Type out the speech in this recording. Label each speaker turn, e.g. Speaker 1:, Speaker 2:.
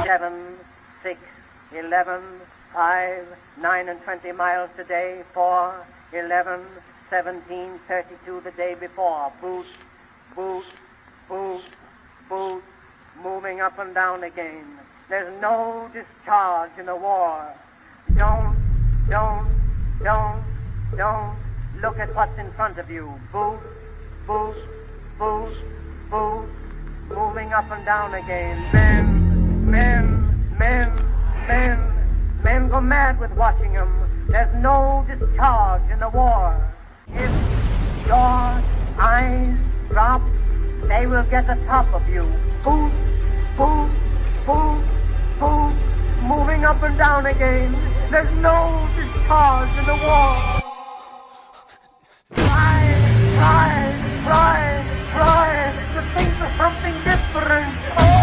Speaker 1: 7, 6, 11, 5, 9 and 20 miles today, 4, 11, 17, 32 the day before. Boot, boot, boot, boot, moving up and down again. There's no discharge in the war. Don't look at what's in front of you. Boot, boot, boot, boot, moving up and down again. Men go mad with watching them. There's no discharge in the war. If your eyes drop, they will get the top of you. Boot, boot, boot, boot, moving up and down again. There's no discharge in the war. Try to think of something different. Oh!